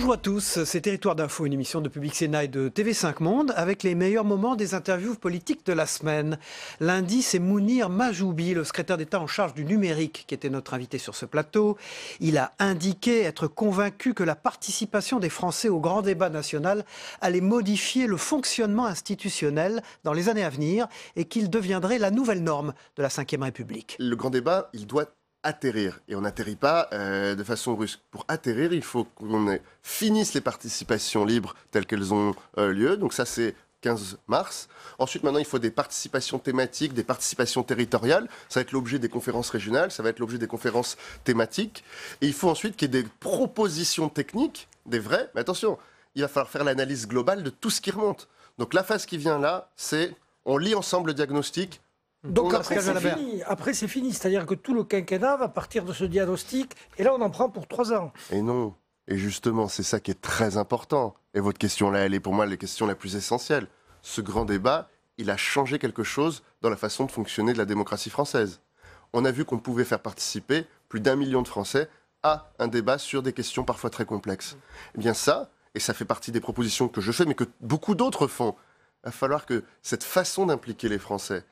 Bonjour à tous, c'est Territoire d'Info, une émission de Public Sénat et de TV5 Monde avec les meilleurs moments des interviews politiques de la semaine. Lundi, c'est Mounir Mahjoubi, le secrétaire d'État en charge du numérique, qui était notre invité sur ce plateau. Il a indiqué être convaincu que la participation des Français au grand débat national allait modifier le fonctionnement institutionnel dans les années à venir et qu'il deviendrait la nouvelle norme de la Ve République. Le grand débat, il doit atterrir. Et on n'atterrit pas de façon brusque. Pour atterrir, il faut qu'on finisse les participations libres telles qu'elles ont lieu. Donc ça, c'est 15 mars. Ensuite, maintenant, il faut des participations thématiques, des participations territoriales. Ça va être l'objet des conférences régionales, ça va être l'objet des conférences thématiques. Et il faut ensuite qu'il y ait des propositions techniques, des vraies. Mais attention, il va falloir faire l'analyse globale de tout ce qui remonte. Donc la phase qui vient là, c'est on lit ensemble le diagnostic. Donc après c'est fini, c'est-à-dire que tout le quinquennat va partir de ce diagnostic, et là on en prend pour 3 ans. Et non, et justement c'est ça qui est très important, et votre question là, elle est pour moi la question la plus essentielle. Ce grand débat, il a changé quelque chose dans la façon de fonctionner de la démocratie française. On a vu qu'on pouvait faire participer plus d'1 million de Français à un débat sur des questions parfois très complexes. Eh bien ça, et ça fait partie des propositions que je fais, mais que beaucoup d'autres font, il va falloir que cette façon d'impliquer les Français,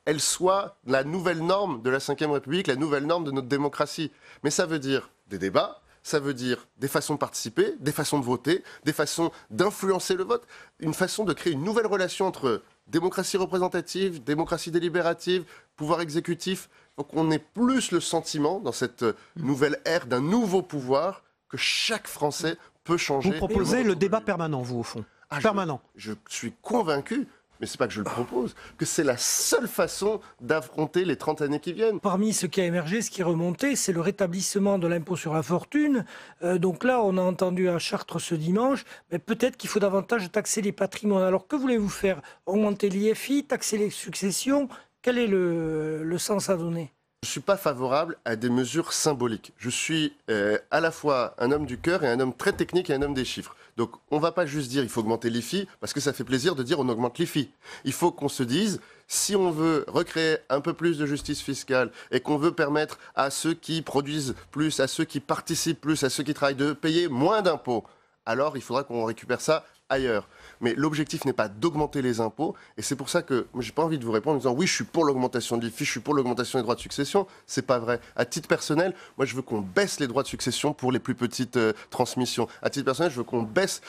elle soit la nouvelle norme de la Ve République, la nouvelle norme de notre démocratie. Mais ça veut dire des débats, ça veut dire des façons de participer, des façons de voter, des façons d'influencer le vote, une façon de créer une nouvelle relation entre démocratie représentative, démocratie délibérative, pouvoir exécutif. Il faut qu'on ait plus le sentiment, dans cette nouvelle ère d'un nouveau pouvoir, que chaque Français peut changer. Vous proposez le débat permanent, vous, au fond. Permanent. Je suis convaincu, mais c'est pas que je le propose, que c'est la seule façon d'affronter les 30 années qui viennent. Parmi ce qui a émergé, ce qui est remonté, c'est le rétablissement de l'impôt sur la fortune. Donc là, on a entendu à Chartres ce dimanche, mais peut-être qu'il faut davantage taxer les patrimoines. Alors que voulez-vous faire? Augmenter l'IFI, taxer les successions? Quel est le sens à donner? Je ne suis pas favorable à des mesures symboliques. Je suis à la fois un homme du cœur et un homme très technique et un homme des chiffres. Donc on ne va pas juste dire il faut augmenter l'IFI, parce que ça fait plaisir de dire on augmente l'IFI. Il faut qu'on se dise, si on veut recréer un peu plus de justice fiscale et qu'on veut permettre à ceux qui produisent plus, à ceux qui participent plus, à ceux qui travaillent de payer moins d'impôts, alors il faudra qu'on récupère ça ailleurs. Mais l'objectif n'est pas d'augmenter les impôts, et c'est pour ça que moi, j'ai pas envie de vous répondre en disant oui, je suis pour l'augmentation de l'IFI, je suis pour l'augmentation des droits de succession. C'est pas vrai. À titre personnel, moi je veux qu'on baisse les droits de succession pour les plus petites transmissions. À titre personnel, je veux qu'on baisse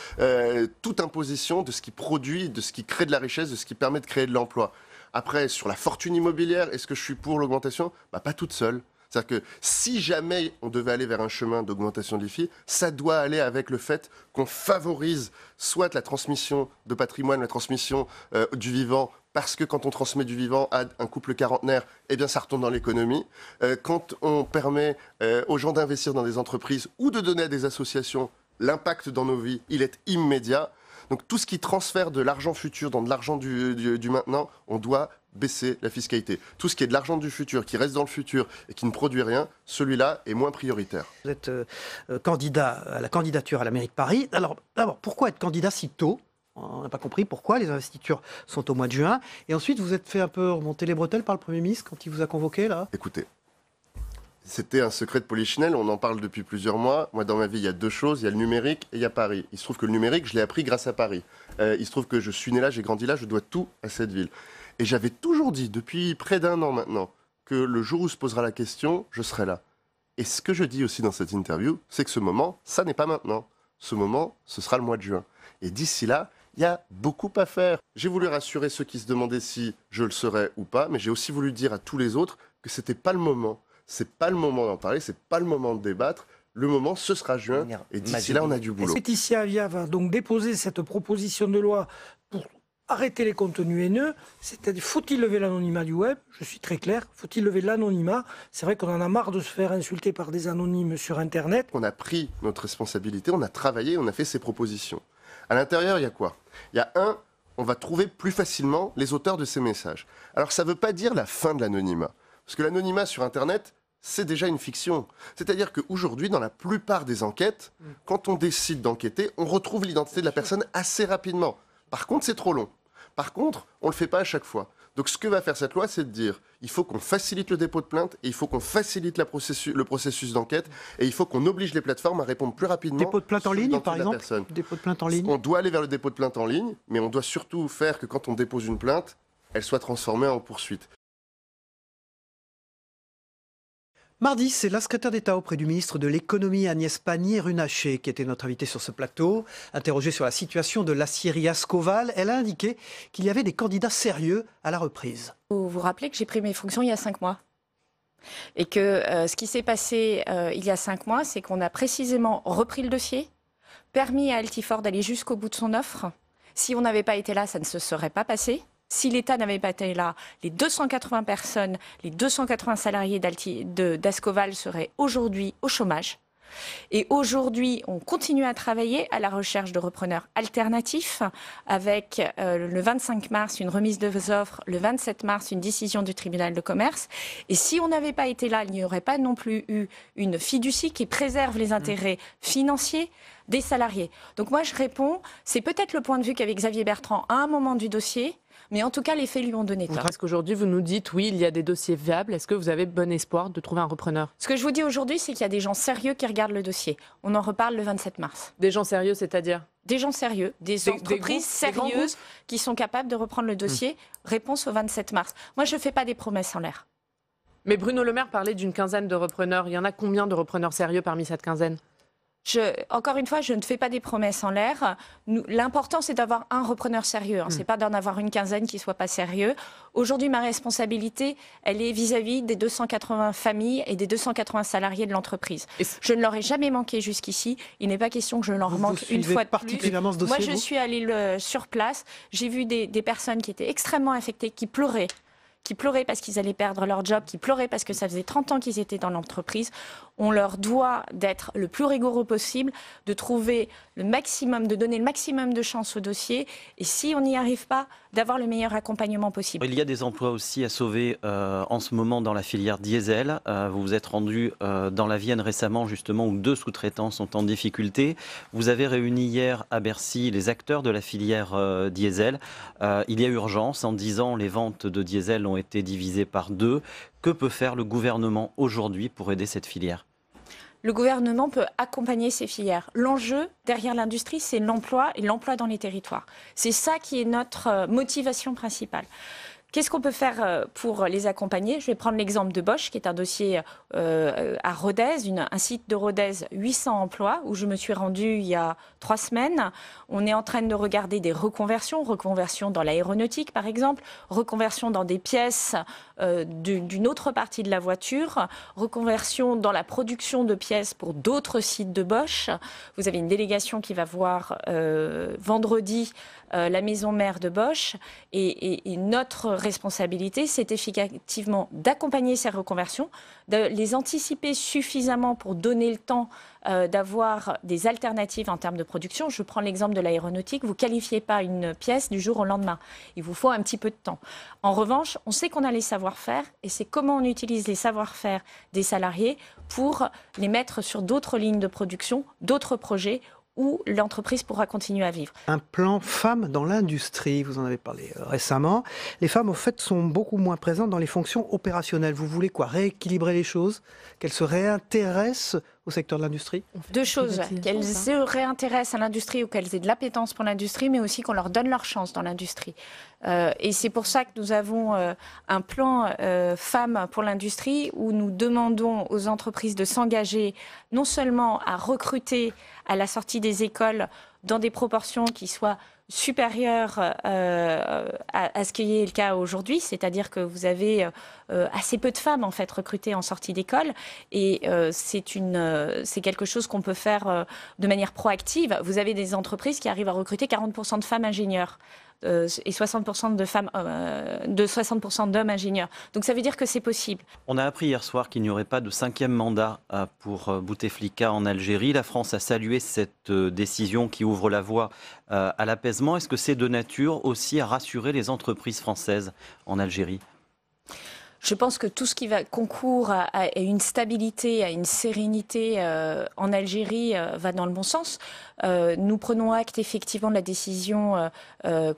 toute imposition de ce qui produit, de ce qui crée de la richesse, de ce qui permet de créer de l'emploi. Après, sur la fortune immobilière, est-ce que je suis pour l'augmentation? Pas toute seule. C'est-à-dire que si jamais on devait aller vers un chemin d'augmentation de l'IFI, ça doit aller avec le fait qu'on favorise soit la transmission de patrimoine, la transmission du vivant, parce que quand on transmet du vivant à un couple quarantenaire, eh bien ça retombe dans l'économie. Quand on permet aux gens d'investir dans des entreprises ou de donner à des associations, l'impact dans nos vies, il est immédiat. Donc tout ce qui transfère de l'argent futur dans de l'argent du maintenant, on doit baisser la fiscalité. Tout ce qui est de l'argent du futur, qui reste dans le futur et qui ne produit rien, celui-là est moins prioritaire. Vous êtes candidat à la candidature à la mairie de Paris. Alors, d'abord, pourquoi être candidat si tôt? On n'a pas compris pourquoi les investitures sont au mois de juin. Et ensuite, vous êtes fait un peu remonter les bretelles par le Premier ministre quand il vous a convoqué, là? Écoutez, c'était un secret de polichinelle, on en parle depuis plusieurs mois. Moi, dans ma vie, il y a deux choses, il y a le numérique et il y a Paris. Il se trouve que le numérique, je l'ai appris grâce à Paris. Il se trouve que je suis né là, j'ai grandi là, je dois tout à cette ville. Et j'avais toujours dit, depuis près d'1 an maintenant, que le jour où se posera la question, je serai là. Et ce que je dis aussi dans cette interview, c'est que ce moment, ça n'est pas maintenant. Ce moment, ce sera le mois de juin. Et d'ici là, il y a beaucoup à faire. J'ai voulu rassurer ceux qui se demandaient si je le serais ou pas, mais j'ai aussi voulu dire à tous les autres que c'était pas le moment. C'est pas le moment d'en parler, c'est pas le moment de débattre. Le moment, ce sera juin, et d'ici là, on a du boulot. Laetitia Avia va donc déposer cette proposition de loi pour arrêter les contenus haineux. C'est-à-dire, faut-il lever l'anonymat du web? Je suis très clair, faut-il lever l'anonymat? C'est vrai qu'on en a marre de se faire insulter par des anonymes sur Internet. On a pris notre responsabilité, on a travaillé, on a fait ces propositions. À l'intérieur, il y a quoi? Il y a on va trouver plus facilement les auteurs de ces messages. Alors, ça ne veut pas dire la fin de l'anonymat. Parce que l'anonymat sur Internet, c'est déjà une fiction. C'est-à-dire qu'aujourd'hui, dans la plupart des enquêtes, quand on décide d'enquêter, on retrouve l'identité de la personne assez rapidement. Par contre, c'est trop long. Par contre, on ne le fait pas à chaque fois. Donc ce que va faire cette loi, c'est de dire il faut qu'on facilite le dépôt de plainte et il faut qu'on facilite le processus d'enquête et il faut qu'on oblige les plateformes à répondre plus rapidement. Dépôt de plainte en ligne, par exemple. Dépôt de plainte en ligne. On doit aller vers le dépôt de plainte en ligne, mais on doit surtout faire que quand on dépose une plainte, elle soit transformée en poursuite. Mardi, c'est la secrétaire d'État auprès du ministre de l'économie Agnès Pannier-Runacher qui était notre invitée sur ce plateau. Interrogée sur la situation de l'acierie Ascoval, elle a indiqué qu'il y avait des candidats sérieux à la reprise. Vous vous rappelez que j'ai pris mes fonctions il y a 5 mois et que ce qui s'est passé il y a 5 mois, c'est qu'on a précisément repris le dossier, permis à Altifort d'aller jusqu'au bout de son offre. Si on n'avait pas été là, ça ne se serait pas passé. Si l'État n'avait pas été là, les 280 personnes, les 280 salariés d'Ascoval seraient aujourd'hui au chômage. Et aujourd'hui, on continue à travailler à la recherche de repreneurs alternatifs avec le 25 mars une remise de offres, le 27 mars une décision du tribunal de commerce. Et si on n'avait pas été là, il n'y aurait pas non plus eu une fiducie qui préserve les intérêts financiers des salariés. Donc moi, je réponds, c'est peut-être le point de vue qu'avait Xavier Bertrand à un moment du dossier, mais en tout cas, les faits lui ont donné tort. Parce qu'aujourd'hui, vous nous dites, oui, il y a des dossiers viables. Est-ce que vous avez bon espoir de trouver un repreneur? Ce que je vous dis aujourd'hui, c'est qu'il y a des gens sérieux qui regardent le dossier. On en reparle le 27 mars. Des gens sérieux, c'est-à-dire? Des gens sérieux, des entreprises sérieuses qui sont capables de reprendre le dossier. Réponse au 27 mars. Moi, je ne fais pas des promesses en l'air. Mais Bruno Le Maire parlait d'une quinzaine de repreneurs. Il y en a combien de repreneurs sérieux parmi cette quinzaine? Encore une fois, je ne fais pas des promesses en l'air. L'important, c'est d'avoir un repreneur sérieux. Ce n'est pas d'en avoir une quinzaine qui ne soit pas sérieux. Aujourd'hui, ma responsabilité, elle est vis-à-vis des 280 familles et des 280 salariés de l'entreprise. Je ne leur ai jamais manqué jusqu'ici. Il n'est pas question que je leur manque une fois de plus. Moi, je suis allée sur place. J'ai vu des personnes qui étaient extrêmement affectées, qui pleuraient parce qu'ils allaient perdre leur job, qui pleuraient parce que ça faisait 30 ans qu'ils étaient dans l'entreprise. On leur doit d'être le plus rigoureux possible, de trouver le maximum, de donner le maximum de chance au dossier. Et si on n'y arrive pas, d'avoir le meilleur accompagnement possible. Il y a des emplois aussi à sauver en ce moment dans la filière diesel. Vous vous êtes rendu dans la Vienne récemment, justement, où 2 sous-traitants sont en difficulté. Vous avez réuni hier à Bercy les acteurs de la filière diesel. Il y a urgence. En 10 ans, les ventes de diesel ont été divisées par 2. Que peut faire le gouvernement aujourd'hui pour aider cette filière ? Le gouvernement peut accompagner ces filières. L'enjeu derrière l'industrie, c'est l'emploi et l'emploi dans les territoires. C'est ça qui est notre motivation principale. Qu'est-ce qu'on peut faire pour les accompagner? Je vais prendre l'exemple de Bosch, qui est un dossier à Rodez, un site de Rodez, 800 emplois, où je me suis rendue il y a 3 semaines. On est en train de regarder des reconversions dans l'aéronautique par exemple, reconversion dans des pièces d'une autre partie de la voiture, reconversion dans la production de pièces pour d'autres sites de Bosch. Vous avez une délégation qui va voir vendredi la maison mère de Bosch et notre responsabilité, c'est effectivement d'accompagner ces reconversions, de les anticiper suffisamment pour donner le temps d'avoir des alternatives en termes de production. Je prends l'exemple de l'aéronautique. Vous ne qualifiez pas une pièce du jour au lendemain. Il vous faut un petit peu de temps. En revanche, on sait qu'on a les savoir-faire et c'est comment on utilise les savoir-faire des salariés pour les mettre sur d'autres lignes de production, d'autres projets où l'entreprise pourra continuer à vivre. Un plan femmes dans l'industrie, vous en avez parlé récemment. Les femmes, au fait, sont beaucoup moins présentes dans les fonctions opérationnelles. Vous voulez quoi? Rééquilibrer les choses? Qu'elles se réintéressent au secteur de l'industrie? 2 choses, qu'elles se réintéressent à l'industrie ou qu'elles aient de l'appétence pour l'industrie, mais aussi qu'on leur donne leur chance dans l'industrie. Et c'est pour ça que nous avons un plan femmes pour l'industrie où nous demandons aux entreprises de s'engager non seulement à recruter à la sortie des écoles dans des proportions qui soient supérieures à ce qui est le cas aujourd'hui, c'est-à-dire que vous avez assez peu de femmes en fait recrutées en sortie d'école et c'est quelque chose qu'on peut faire de manière proactive. Vous avez des entreprises qui arrivent à recruter 40% de femmes ingénieurs et 60% de femmes, de 60% d'hommes ingénieurs. Donc ça veut dire que c'est possible. On a appris hier soir qu'il n'y aurait pas de 5e mandat pour Bouteflika en Algérie. La France a salué cette décision qui ouvre la voie à l'apaisement. Est-ce que c'est de nature aussi à rassurer les entreprises françaises en Algérie ? Je pense que tout ce qui concourt à une stabilité, à une sérénité en Algérie va dans le bon sens. Nous prenons acte effectivement de la décision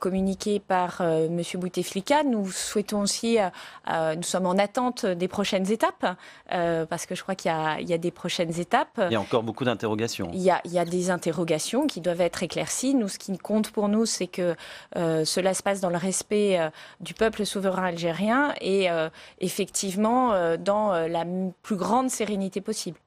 communiquée par M. Bouteflika. Nous souhaitons aussi, nous sommes en attente des prochaines étapes, parce que je crois qu'il y a des prochaines étapes. Il y a encore beaucoup d'interrogations. Il y a des interrogations qui doivent être éclaircies. Nous, ce qui compte pour nous, c'est que cela se passe dans le respect du peuple souverain algérien et effectivement dans la plus grande sérénité possible.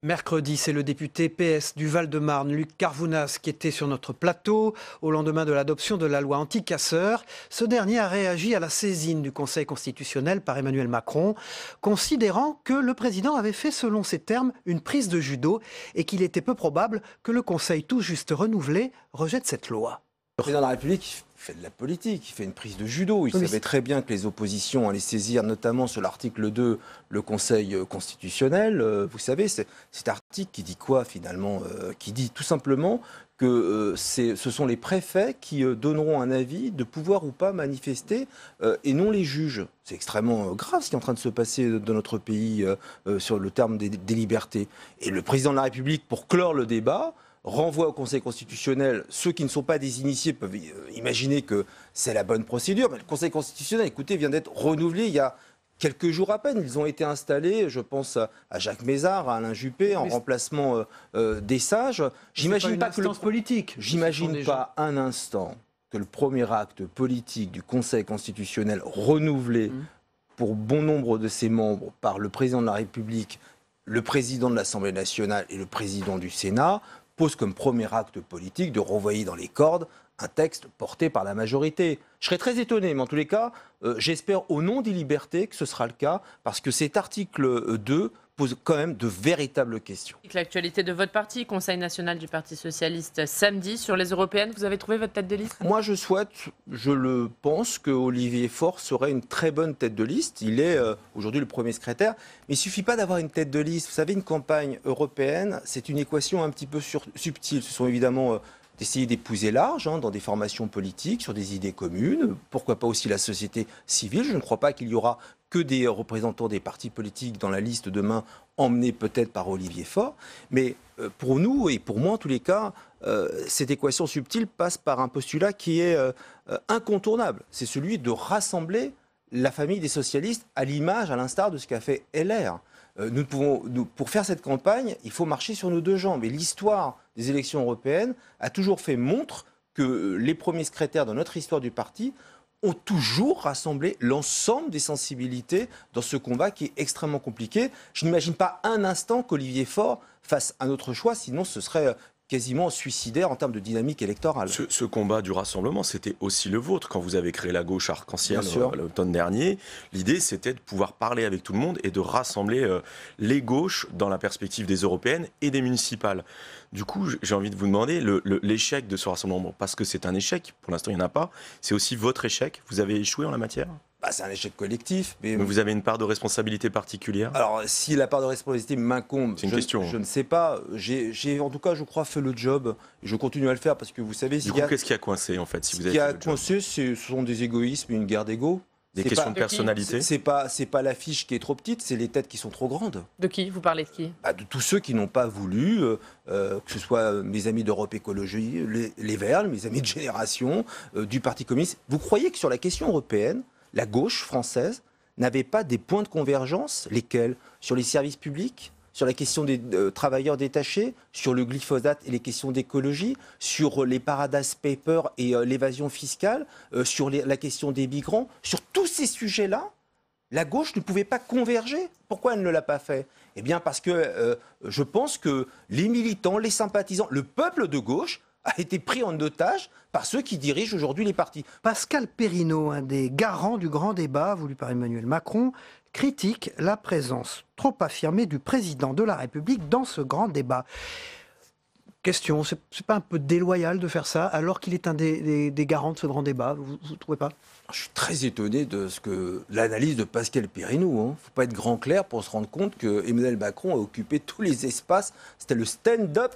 Mercredi, c'est le député PS du Val-de-Marne, Luc Carvounas, qui était sur notre plateau au lendemain de l'adoption de la loi anti-casseurs. Ce dernier a réagi à la saisine du Conseil constitutionnel par Emmanuel Macron, considérant que le président avait fait, selon ses termes, une prise de judo et qu'il était peu probable que le Conseil tout juste renouvelé rejette cette loi. Le président de la République fait de la politique, il fait une prise de judo. Il savait très bien que les oppositions allaient saisir, notamment sur l'article 2, le Conseil constitutionnel. Vous savez, cet article qui dit quoi finalement? Qui dit tout simplement que ce sont les préfets qui donneront un avis de pouvoir ou pas manifester et non les juges. C'est extrêmement grave ce qui est en train de se passer dans notre pays sur le terme des libertés. Et le président de la République, pour clore le débat, renvoie au Conseil constitutionnel. Ceux qui ne sont pas des initiés peuvent imaginer que c'est la bonne procédure. Mais le Conseil constitutionnel, écoutez, vient d'être renouvelé il y a quelques jours à peine. Ils ont été installés, je pense à Jacques Mézard, à Alain Juppé, en remplacement des sages. J'imagine pas que politique. J'imagine pas un instant que le premier acte politique du Conseil constitutionnel renouvelé pour bon nombre de ses membres par le président de la République, le président de l'Assemblée nationale et le président du Sénat pose comme premier acte politique de renvoyer dans les cordes un texte porté par la majorité. Je serais très étonné, mais en tous les cas, j'espère au nom des libertés que ce sera le cas, parce que cet article 2 pose quand même de véritables questions. L'actualité de votre parti, Conseil national du Parti socialiste, samedi, sur les européennes, vous avez trouvé votre tête de liste? Moi, je le pense, que Olivier Faure serait une très bonne tête de liste. Il est aujourd'hui le premier secrétaire. Mais il ne suffit pas d'avoir une tête de liste. Vous savez, une campagne européenne, c'est une équation un petit peu subtile. Ce sont évidemment d'essayer d'épouser large dans des formations politiques, sur des idées communes. Pourquoi pas aussi la société civile? Je ne crois pas qu'il y aura que des représentants des partis politiques dans la liste demain, emmenés peut-être par Olivier Faure. Mais pour nous, et pour moi en tous les cas, cette équation subtile passe par un postulat qui est incontournable. C'est celui de rassembler la famille des socialistes à l'image, à l'instar de ce qu'a fait LR. Pour faire cette campagne, il faut marcher sur nos deux jambes. Et l'histoire des élections européennes a toujours fait montre que les premiers secrétaires dans notre histoire du parti ont toujours rassemblé l'ensemble des sensibilités dans ce combat qui est extrêmement compliqué. Je n'imagine pas un instant qu'Olivier Faure fasse un autre choix, sinon ce serait quasiment suicidaire en termes de dynamique électorale. Ce combat du rassemblement, c'était aussi le vôtre. Quand vous avez créé la gauche arc-en-ciel l'automne dernier, l'idée c'était de pouvoir parler avec tout le monde et de rassembler les gauches dans la perspective des européennes et des municipales. Du coup, j'ai envie de vous demander, l'échec de ce rassemblement, parce que c'est un échec, pour l'instant il n'y en a pas, c'est aussi votre échec. Vous avez échoué en la matière ? C'est un échec collectif. Mais vous avez une part de responsabilité particulière? Alors, si la part de responsabilité m'incombe, je ne sais pas. J'ai en tout cas, je crois, fait le job. Je continue à le faire parce que vous savez... Du coup, qu'est-ce qui a coincé en fait, si vous avez Ce qui a coincé, ce sont des égoïsmes et une guerre d'ego. Des questions de personnalité? C'est pas l'affiche qui est trop petite, c'est les têtes qui sont trop grandes. De qui? Vous parlez de qui? De tous ceux qui n'ont pas voulu, que ce soit mes amis d'Europe Écologie, les Verts, mes amis de Génération, du Parti communiste. Vous croyez que sur la question européenne, la gauche française n'avait pas des points de convergence? Lesquels? Sur les services publics, sur la question des travailleurs détachés, sur le glyphosate et les questions d'écologie, sur les Paradise Papers et l'évasion fiscale, sur la question des migrants. Sur tous ces sujets-là, la gauche ne pouvait pas converger. Pourquoi elle ne l'a pas fait? Eh bien parce que je pense que les militants, les sympathisants, le peuple de gauche a été pris en otage par ceux qui dirigent aujourd'hui les partis. Pascal Perrineau, un des garants du grand débat voulu par Emmanuel Macron, critique la présence trop affirmée du président de la République dans ce grand débat. Question, c'est pas un peu déloyal de faire ça alors qu'il est un des garants de ce grand débat? Vous ne trouvez pas? Je suis très étonné de l'analyse de Pascal Perrineau. Il ne faut pas être grand clair pour se rendre compte que Emmanuel Macron a occupé tous les espaces. C'était le stand-up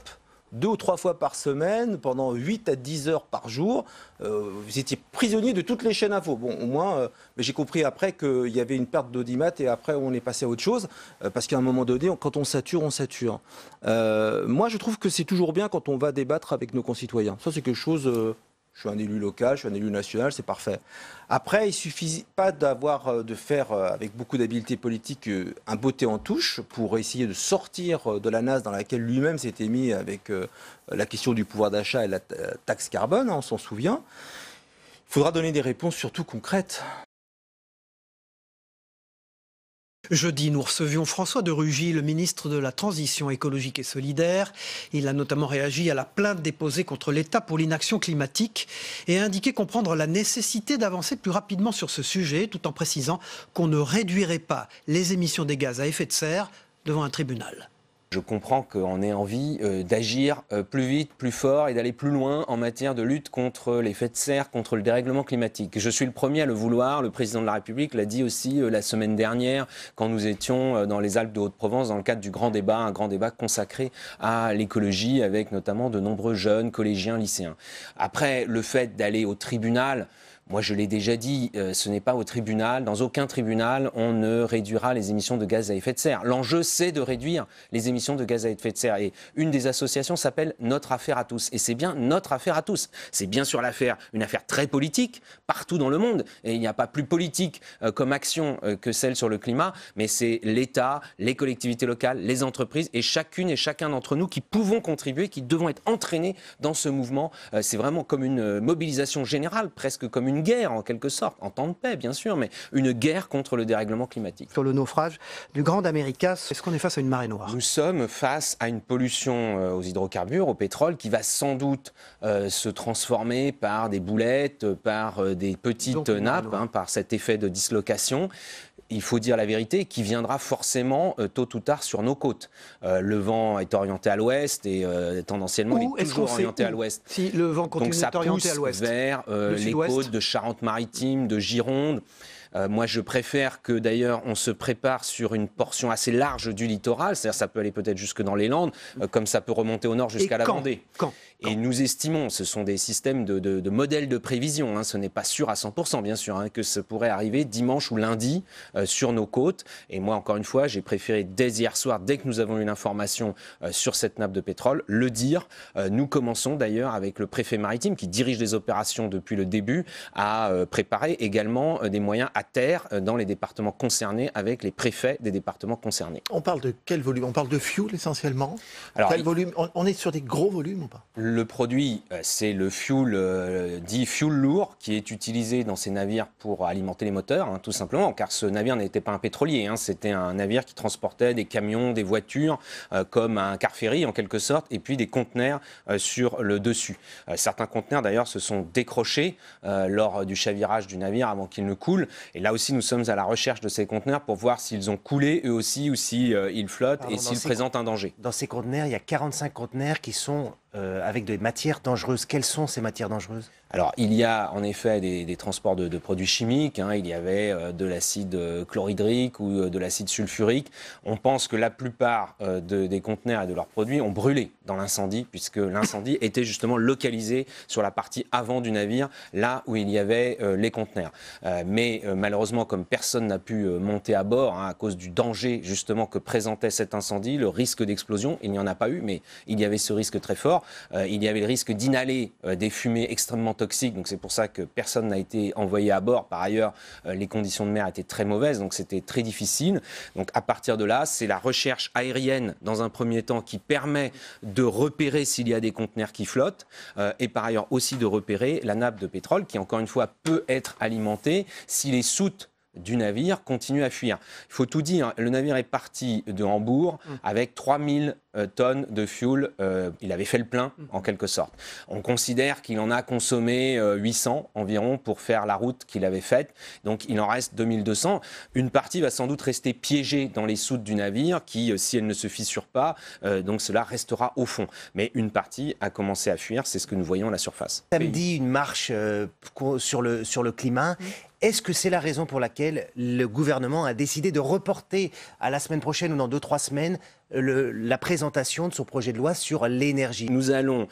2 ou 3 fois par semaine, pendant 8 à 10 heures par jour. Vous étiez prisonnier de toutes les chaînes info. Bon, au moins, mais j'ai compris après qu'il y avait une perte d'audimat et après on est passé à autre chose, parce qu'à un moment donné, quand on sature, on sature. Moi, je trouve que c'est toujours bien quand on va débattre avec nos concitoyens. Ça, c'est quelque chose... je suis un élu local, je suis un élu national, c'est parfait. Après, il ne suffit pas de faire avec beaucoup d'habileté politique un botté en touche pour essayer de sortir de la nasse dans laquelle lui-même s'était mis avec la question du pouvoir d'achat et la taxe carbone, on s'en souvient. Il faudra donner des réponses surtout concrètes. Jeudi, nous recevions François de Rugy, le ministre de la Transition écologique et solidaire. Il a notamment réagi à la plainte déposée contre l'État pour l'inaction climatique et a indiqué comprendre la nécessité d'avancer plus rapidement sur ce sujet, tout en précisant qu'on ne réduirait pas les émissions des gaz à effet de serre devant un tribunal. Je comprends qu'on ait envie d'agir plus vite, plus fort et d'aller plus loin en matière de lutte contre l'effet de serre, contre le dérèglement climatique. Je suis le premier à le vouloir. Le président de la République l'a dit aussi la semaine dernière quand nous étions dans les Alpes de Haute-Provence dans le cadre du grand débat, un grand débat consacré à l'écologie avec notamment de nombreux jeunes, collégiens, lycéens. Après, le fait d'aller au tribunal... Moi, je l'ai déjà dit, ce n'est pas au tribunal, dans aucun tribunal, on ne réduira les émissions de gaz à effet de serre. L'enjeu, c'est de réduire les émissions de gaz à effet de serre. Et une des associations s'appelle Notre Affaire à tous. Et c'est bien notre affaire à tous. C'est bien sûr une affaire très politique, partout dans le monde. Et il n'y a pas plus politique comme action que celle sur le climat, mais c'est l'État, les collectivités locales, les entreprises et chacune et chacun d'entre nous qui pouvons contribuer, qui devons être entraînés dans ce mouvement. C'est vraiment comme une mobilisation générale, presque comme une guerre en quelque sorte, en temps de paix bien sûr, mais une guerre contre le dérèglement climatique. Sur le naufrage du Grand Americas, est-ce qu'on est face à une marée noire? Nous sommes face à une pollution aux hydrocarbures, au pétrole, qui va sans doute se transformer par des boulettes, par des petites nappes, par cet effet de dislocation. Il faut dire la vérité, qui viendra forcément tôt ou tard sur nos côtes. Le vent est orienté à l'ouest et tendanciellement il est toujours orienté à l'ouest. Si le vent continue d'être orienté à l'ouest. Donc ça pousse vers les côtes de Charente-Maritime, de Gironde. Moi, je préfère que, d'ailleurs, on se prépare sur une portion assez large du littoral, c'est-à-dire ça peut aller peut-être jusque dans les Landes, comme ça peut remonter au nord jusqu'à la Vendée. Et nous estimons, ce sont des systèmes de modèles de prévision, ce n'est pas sûr à 100% bien sûr, que ça pourrait arriver dimanche ou lundi sur nos côtes. Et moi, encore une fois, j'ai préféré dès hier soir, dès que nous avons eu l'information sur cette nappe de pétrole, le dire. Nous commençons d'ailleurs avec le préfet maritime qui dirige les opérations depuis le début à préparer également des moyens à terre dans les départements concernés avec les préfets des départements concernés. On parle de quel volume? On parle de fuel essentiellement? Alors, quel volume? On est sur des gros volumes ou pas? Le produit, c'est le fuel dit fuel lourd qui est utilisé dans ces navires pour alimenter les moteurs, tout simplement, car ce navire n'était pas un pétrolier, c'était un navire qui transportait des camions, des voitures, comme un car ferry en quelque sorte, et puis des conteneurs sur le dessus. Certains conteneurs d'ailleurs se sont décrochés lors du chavirage du navire avant qu'il ne coule. Et là aussi, nous sommes à la recherche de ces conteneurs pour voir s'ils ont coulé eux aussi ou s'ils flottent et s'ils présentent un danger. Dans ces conteneurs, il y a 45 conteneurs qui sont avec des matières dangereuses. Quelles sont ces matières dangereuses? Alors, il y a en effet des transports de produits chimiques. Il y avait de l'acide chlorhydrique ou de l'acide sulfurique. On pense que la plupart des conteneurs et de leurs produits ont brûlé dans l'incendie, puisque l'incendie était justement localisé sur la partie avant du navire, là où il y avait les conteneurs. Mais malheureusement, comme personne n'a pu monter à bord, à cause du danger justement que présentait cet incendie, le risque d'explosion, il n'y en a pas eu, mais il y avait ce risque très fort. Il y avait le risque d'inhaler des fumées extrêmement toxiques, donc c'est pour ça que personne n'a été envoyé à bord. Par ailleurs, les conditions de mer étaient très mauvaises, donc c'était très difficile. Donc à partir de là, c'est la recherche aérienne dans un premier temps qui permet de repérer s'il y a des conteneurs qui flottent et par ailleurs aussi de repérer la nappe de pétrole qui encore une fois peut être alimentée si les soutes du navire continue à fuir. Il faut tout dire, le navire est parti de Hambourg avec 3000 tonnes de fuel. Il avait fait le plein, en quelque sorte. On considère qu'il en a consommé 800 environ pour faire la route qu'il avait faite. Donc il en reste 2200. Une partie va sans doute rester piégée dans les soutes du navire qui, si elle ne se fissure pas, donc cela restera au fond. Mais une partie a commencé à fuir, c'est ce que nous voyons à la surface. Samedi, une marche sur le climat. Est-ce que c'est la raison pour laquelle le gouvernement a décidé de reporter à la semaine prochaine ou dans 2-3 semaines la présentation de son projet de loi sur l'énergie. Nous allons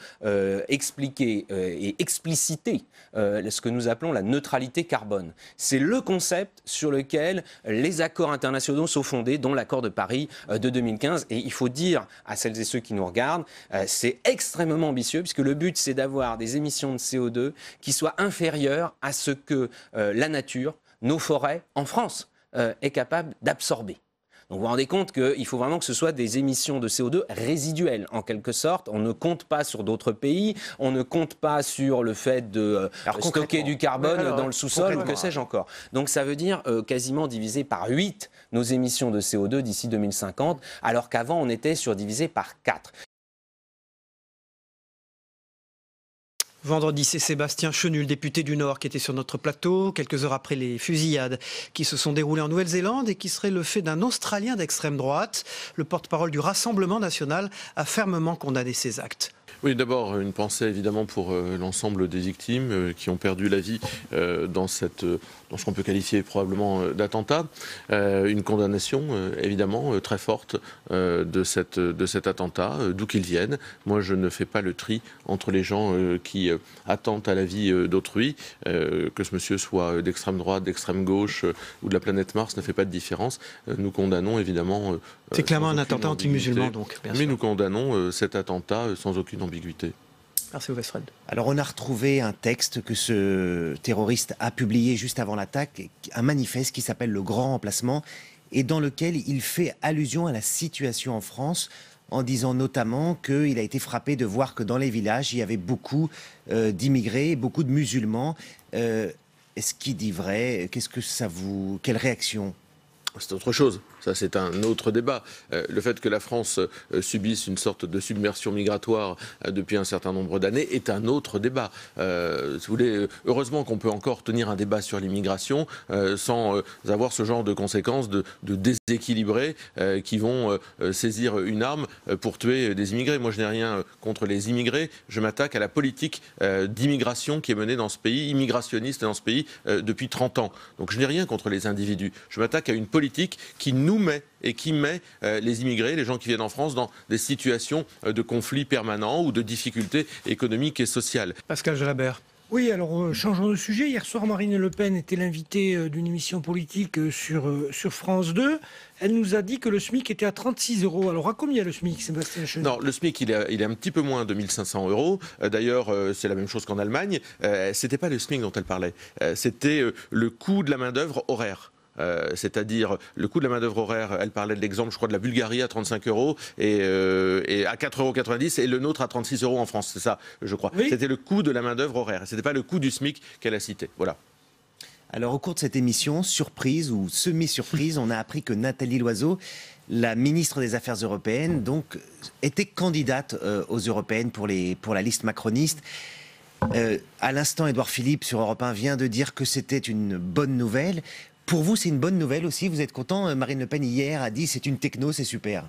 expliquer et expliciter ce que nous appelons la neutralité carbone. C'est le concept sur lequel les accords internationaux sont fondés, dont l'accord de Paris de 2015. Et il faut dire à celles et ceux qui nous regardent, c'est extrêmement ambitieux, puisque le but, c'est d'avoir des émissions de CO2 qui soient inférieures à ce que la nature, nos forêts, en France, est capable d'absorber. Donc vous vous rendez compte qu'il faut vraiment que ce soit des émissions de CO2 résiduelles, en quelque sorte. On ne compte pas sur d'autres pays, on ne compte pas sur le fait de stocker du carbone dans le sous-sol, ou que sais-je encore. Donc ça veut dire quasiment diviser par 8 nos émissions de CO2 d'ici 2050, alors qu'avant on était sur divisé par 4. Vendredi, c'est Sébastien Chenu, le député du Nord, qui était sur notre plateau quelques heures après les fusillades qui se sont déroulées en Nouvelle-Zélande et qui seraient le fait d'un Australien d'extrême droite. Le porte-parole du Rassemblement national a fermement condamné ces actes. Oui, d'abord, une pensée évidemment pour l'ensemble des victimes qui ont perdu la vie dans ce qu'on peut qualifier probablement d'attentat. Une condamnation évidemment très forte de cet attentat, d'où qu'il vienne. Moi, je ne fais pas le tri entre les gens qui attentent à la vie d'autrui, que ce monsieur soit d'extrême droite, d'extrême gauche ou de la planète Mars, ne fait pas de différence. Nous condamnons évidemment... C'est clairement un attentat anti-musulman, donc. Mais nous condamnons cet attentat sans aucune ambiguïté. Merci Westred. Alors on a retrouvé un texte que ce terroriste a publié juste avant l'attaque, un manifeste qui s'appelle Le Grand Remplacement, et dans lequel il fait allusion à la situation en France, en disant notamment qu'il a été frappé de voir que dans les villages, il y avait beaucoup d'immigrés, beaucoup de musulmans. Est-ce qu'il dit vrai? Quelle réaction? C'est autre chose. Ça, c'est un autre débat. Le fait que la France subisse une sorte de submersion migratoire depuis un certain nombre d'années est un autre débat. Si vous voulez, heureusement qu'on peut encore tenir un débat sur l'immigration sans avoir ce genre de conséquences de déséquilibrés qui vont saisir une arme pour tuer des immigrés. Moi, je n'ai rien contre les immigrés. Je m'attaque à la politique d'immigration qui est menée dans ce pays, immigrationniste dans ce pays depuis 30 ans. Donc, je n'ai rien contre les individus. Je m'attaque à une politique qui nous met et qui met les immigrés, les gens qui viennent en France, dans des situations de conflits permanents ou de difficultés économiques et sociales. Pascal Jalabert. Oui, alors changeons de sujet. Hier soir, Marine Le Pen était l'invitée d'une émission politique sur France 2. Elle nous a dit que le SMIC était à 36 €. Alors à combien le SMIC, Sébastien Chenu? Non, le SMIC, il est un petit peu moins de 1 500 €. D'ailleurs, c'est la même chose qu'en Allemagne. C'était pas le SMIC dont elle parlait. C'était le coût de la main-d'œuvre horaire. C'est-à-dire le coût de la main-d'œuvre horaire, elle parlait de l'exemple, je crois, de la Bulgarie à 35 € et à 4,90 € et le nôtre à 36 € en France, c'est ça, je crois. Oui. C'était le coût de la main-d'œuvre horaire, c'était pas le coût du SMIC qu'elle a cité. Voilà. Alors, au cours de cette émission, surprise ou semi-surprise, on a appris que Nathalie Loiseau, la ministre des Affaires européennes, donc, était candidate aux européennes pour la liste macroniste. À l'instant, Édouard Philippe sur Europe 1 vient de dire que c'était une bonne nouvelle. Pour vous, c'est une bonne nouvelle aussi? Vous êtes content? Marine Le Pen, hier, a dit c'est une techno, c'est super.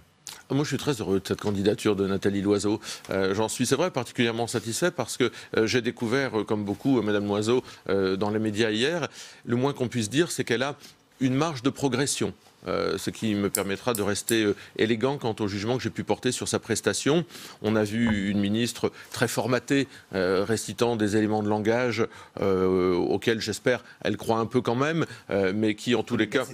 Moi, je suis très heureux de cette candidature de Nathalie Loiseau. J'en suis, c'est vrai, particulièrement satisfait parce que j'ai découvert, comme beaucoup, Madame Loiseau dans les médias hier. Le moins qu'on puisse dire, c'est qu'elle a une marge de progression. Ce qui me permettra de rester élégant quant au jugement que j'ai pu porter sur sa prestation. On a vu une ministre très formatée, récitant des éléments de langage auxquels, j'espère, elle croit un peu quand même, mais qui, en tous les cas...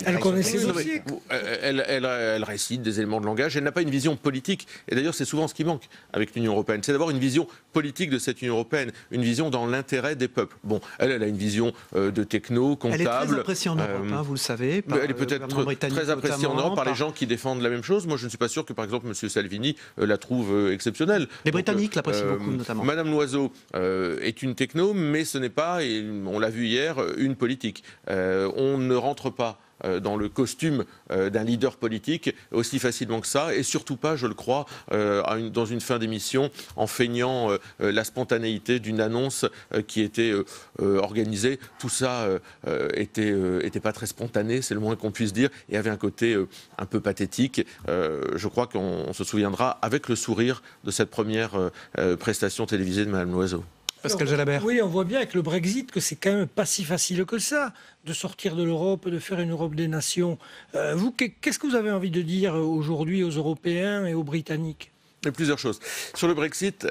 Elle connaît ses dossiers. Elle récite des éléments de langage. Elle n'a pas une vision politique. Et d'ailleurs, c'est souvent ce qui manque avec l'Union européenne. C'est d'avoir une vision politique de cette Union européenne, une vision dans l'intérêt des peuples. Bon, elle a une vision de techno, comptable. Elle est très appréciée en Europe, vous le savez. Elle est peut-être très appréciée en Europe par les gens qui défendent la même chose. Moi, je ne suis pas sûr que, par exemple, M. Salvini la trouve exceptionnelle. Les Britanniques l'apprécient beaucoup, notamment. Madame Loiseau est une techno, mais ce n'est pas, et on l'a vu hier, une politique. On ne rentre pas dans le costume d'un leader politique aussi facilement que ça, et surtout pas, je le crois, dans une fin d'émission en feignant la spontanéité d'une annonce qui était organisée. Tout ça était pas très spontané, c'est le moins qu'on puisse dire, et avait un côté un peu pathétique. Je crois qu'on se souviendra avec le sourire de cette première prestation télévisée de Madame Loiseau. Pascal Jalabert. Oui, on voit bien avec le Brexit que c'est quand même pas si facile que ça de sortir de l'Europe, de faire une Europe des nations. Vous, qu'est-ce que vous avez envie de dire aujourd'hui aux Européens et aux Britanniques ? Il y a plusieurs choses. Sur le Brexit,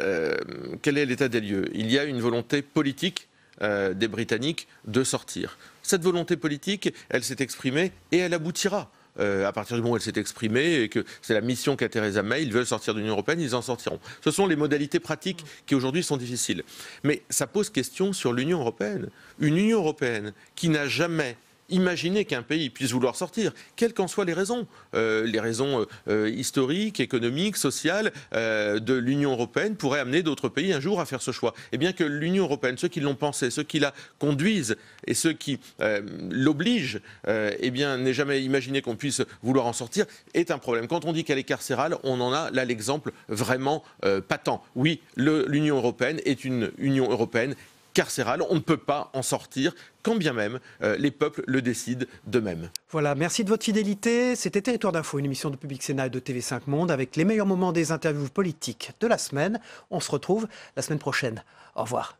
quel est l'état des lieux ? Il y a une volonté politique des Britanniques de sortir. Cette volonté politique, elle s'est exprimée et elle aboutira. À partir du moment où elle s'est exprimée et que c'est la mission qu'a Theresa May, ils veulent sortir de l'Union européenne, ils en sortiront. Ce sont les modalités pratiques qui aujourd'hui sont difficiles. Mais ça pose question sur l'Union européenne. Une Union européenne qui n'a jamais imaginé qu'un pays puisse vouloir sortir, quelles qu'en soient les raisons historiques, économiques, sociales de l'Union européenne pourraient amener d'autres pays un jour à faire ce choix. Et bien que l'Union européenne, ceux qui l'ont pensé, ceux qui la conduisent et ceux qui l'obligent, n'aient jamais imaginé qu'on puisse vouloir en sortir, est un problème. Quand on dit qu'elle est carcérale, on en a là l'exemple vraiment patent. Oui, l'Union européenne est une Union européenne carcérale, on ne peut pas en sortir, quand bien même les peuples le décident d'eux-mêmes. Voilà, merci de votre fidélité. C'était Territoire d'Info, une émission de Public Sénat et de TV5 Monde avec les meilleurs moments des interviews politiques de la semaine. On se retrouve la semaine prochaine. Au revoir.